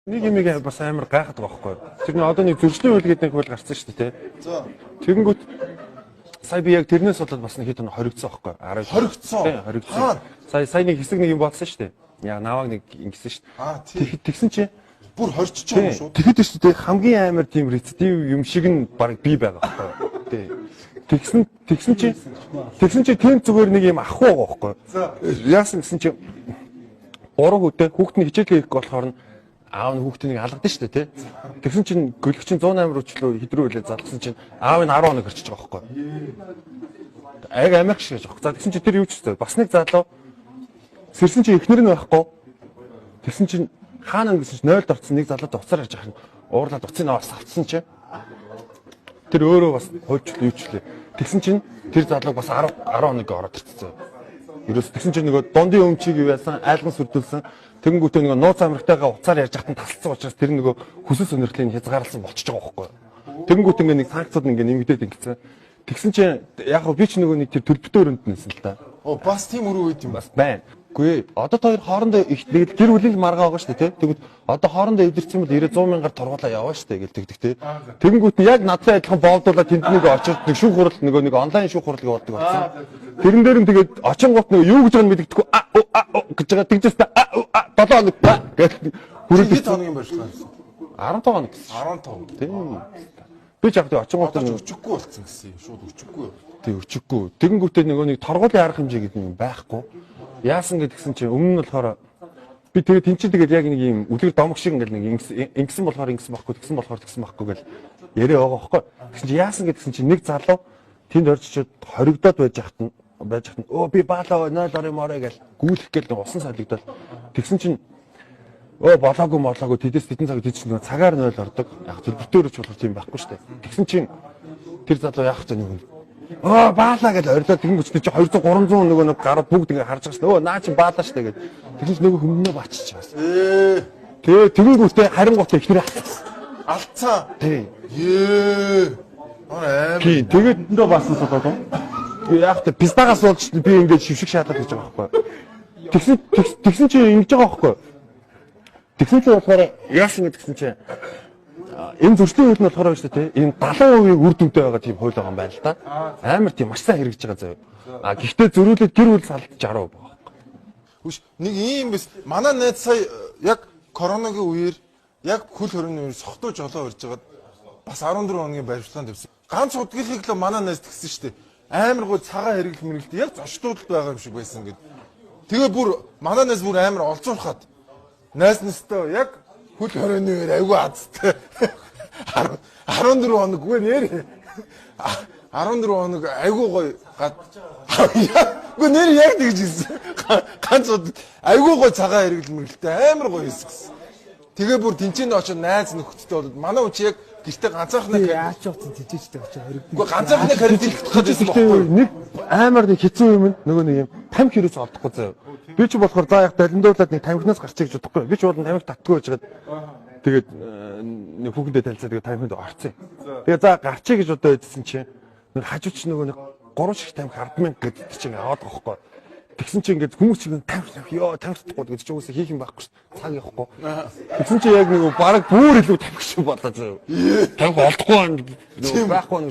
Нэг юм бас амар гайхаад байгаа байхгүй юу? Тэрний одоо нэг зөрчлийн хууль гэдэг нэг хууль гарсан шүү дээ, тий. За. Тэгэнгүүт сая би яг тэрнээс болоод бас нэг хэд хоригдсон байхгүй юу? Хоригдсон. Тий, хоригдсон. Сая нэг хэсэг нэг юм болсон шүү дээ. Яг наваг нэг ингэсэн шүү дээ. Тэгсэн чи бүр хорчиж байгаа шүү. Тэгэхэд шүү дээ хамгийн амар тийм рецидив юм шиг нь баг бий байгаа байхгүй юу? Тий. Тэгсэн чи тийм зүгээр нэг юм ахгүй байгаа байхгүй юу? Яасан гэсэн чи 3 хүүтэй хүүхдний хичээлээ хийх болохоор аав нь хүүхднийг алгадсан шүү дээ, тий. Тэгсэн чинь гөлөгчин 108 руучлуу хэдрүү хэлээ залгсан чинь аав нь 10 хоног орчиж байгаа байхгүй юу? Аяг амирх шиг гэж байгаа. За тэгсэн чинь тэр юу ч гэсэн бас нэг залуу сэрсэн чинь эхнэр нь байхгүй. Тэгсэн чинь хаана гэсэн чинь 0-д орцсон нэг залууд уцаар ярьж ахна. Уурлаад уцын аваас авцсан чинь тэр өөрөө бас хойчлоо юучлээ. Тэгсэн чинь тэр залуу бас 10 хоног ороод ирчихсэн. Ерөөс тэгсэн чинь нөгөө дундын өмчийг юу яасан айлган сүрдүүлсэн. Тэгэнгүүтээ нөгөө нууц амрагтайгаа уцаар ярьж хатан тасцсан учраас тэр нөгөө хүсэл сонирхлыг хязгаарласан болчихж байгаа байхгүй юу. Тэгэнгүүт ингээ нэг санкцууд ингээ нэмэгдээд ингэсэн. Тэгсэн чинь яг хөө би ч нөгөө нэг тэр төлбөртөө өрөнд нээсэн л та. Бас тийм өрөө үйт юм бас байна. Үгүй одоо хоёр хоорондоо их нэг гэр бүлийн маргаа байгаа шүү дээ, тий. Тэгвэл одоо хоорондоо эвдэрсэн бол 90 100 мянгаар торгуулаа яваа шүү дээ гэлдэг, тий. Тэгэнгүүт нь яг надтай адилхан боовдуулаад тэнд нэг очиж нэг шүүх хурал нэг онлайн шүүх хурал явуулдаг болсон. Тэрэн дээр нь тэгээд очингууд нэг юу гэж байгаа нь мэддэхгүй гэж байгаа тэгжээс 7 хоног гэж хүрээд хоногийн барьсан. 15 хоног гэсэн. 15. Тий. Би ч яг тэг очингууд нь өчөхгүй болсон гэсэн юм. Шууд өчөхгүй. Тий өчөхгүй. Тэгэнгүүтээ нөгөө нэг торгуулийн арга хэмжээ гэдэг юм байхгүй. Яасан гэдгсэн чинь өмнө нь болохоор би тэгээд тэнцээ тэгээд яг нэг юм үлгэр домог шиг ингээл нэг ингэсэн болохоор ингэсэн байхгүй тэгсэн болохоор тэгсэн байхгүй гэл яриа байгаа байхгүй. Тэгсэн чинь яасан гэдгсэн чинь нэг залуу тэнд орчичод хоригдоод байж хат өө би баалаа 0 орой морой гэл гүйлэх гээл усан солигдоод тэгсэн чинь болоогүй тэдэс тэдэн цаг тийч нэг цагаар 0 ордог. Яг төлбөртөөрөж болох юм байхгүй шүү дээ. Тэгсэн чинь тэр залуу яах гэж нэг баалаа гэж орилоо тэгэнгүүт чи 200 300 нөгөө нэг гараад бүгд ингэ харж байгаа шүү дээ. Наа чи баалаа шүү дээ гэж. Тэгэж нөгөө хүмүүнээ бачиж байгаа. Тэгэнгүүтээ харингуут ихнэрээ алдсан. Тий. Тэгээд эндээ баасан болоо. Яг та пистагаас болж би ингэж шившиг шаалаад гэж байгаа байхгүй. Тэгсэн чи ингэж байгаа байхгүй. Тэгсэн чи болохоор яасан гэдгсэн чи энэ зөрчлийн хууль нь болохоор шүү дээ, энэ 70% үр дүнтэй байгаа тийм хууль байгаа юм байна л да. Амар тийм маш сайн хэрэгжиж байгаа заяа. Гэхдээ зөрүүлээд гэр бүл салт 60% байгаа. Хүш нэг юм биш. Манай найз сая яг коронагийн үеэр яг хөл хорионы үеэр сохтуу жолоо урьж байгаад бас 14 хоногийн баримтлагаанд явсан. Ганц удгийнхыг л манай найз тэгсэн шүү дээ. Амар гоо цагаан хэрэглэл мэргэлт яг зочдууд л байгаа юм шиг байсан гэд. Тэгээ бүр манай найз бүр амар олзуурхаад найз настай яг хөл хорионы үеэр айгүй азтай 14 хоног үгүй нэр 14 хоног айгүй гоё гад үгүй нэр яг тэгж хэлсэн ганц айгүй гоё цагаан хэрэглэл мэргэлтэй амар гоё хийсэн. Тэгээ бүр тэнцэн очоод найз нөхөдтэй бол манай хүн чи яг гэртээ ганцаархнаа яач явцсан тэжээжтэй очоо хоригдсон. Үгүй ганцаархнаа карантинлэх гэсэн байхгүй. Нэг амар нэг хэцүү юм нөгөө нэг юм тамхи хэрэгс олдохгүй заяа. Би ч болохоор заа яг далиндуулаад нэг тамхинаас гарчих гэж бодохгүй. Би ч бол тамхи татгүй байж гад тэгээд нэг хүүхэндээ танилцаад тэгээд тамхинд орцсон. Тэгээд за гарчий гэж одоо идсэн чинь нэг хажууч нөгөө нэг 3 шиг тамхи 10,000 гэдэг чинь аваад байгаа байхгүй. Тэгсэн чинь ингээд хүмүүс чинь тамхи татахгүй гэж ч үгүйс хийх юм байхгүй ш. Цаг явахгүй. Тэгсэн чинь яг нэг баг бүр илүү тамхи шиг болоо зөө. Тамхи олдохгүй байхгүй.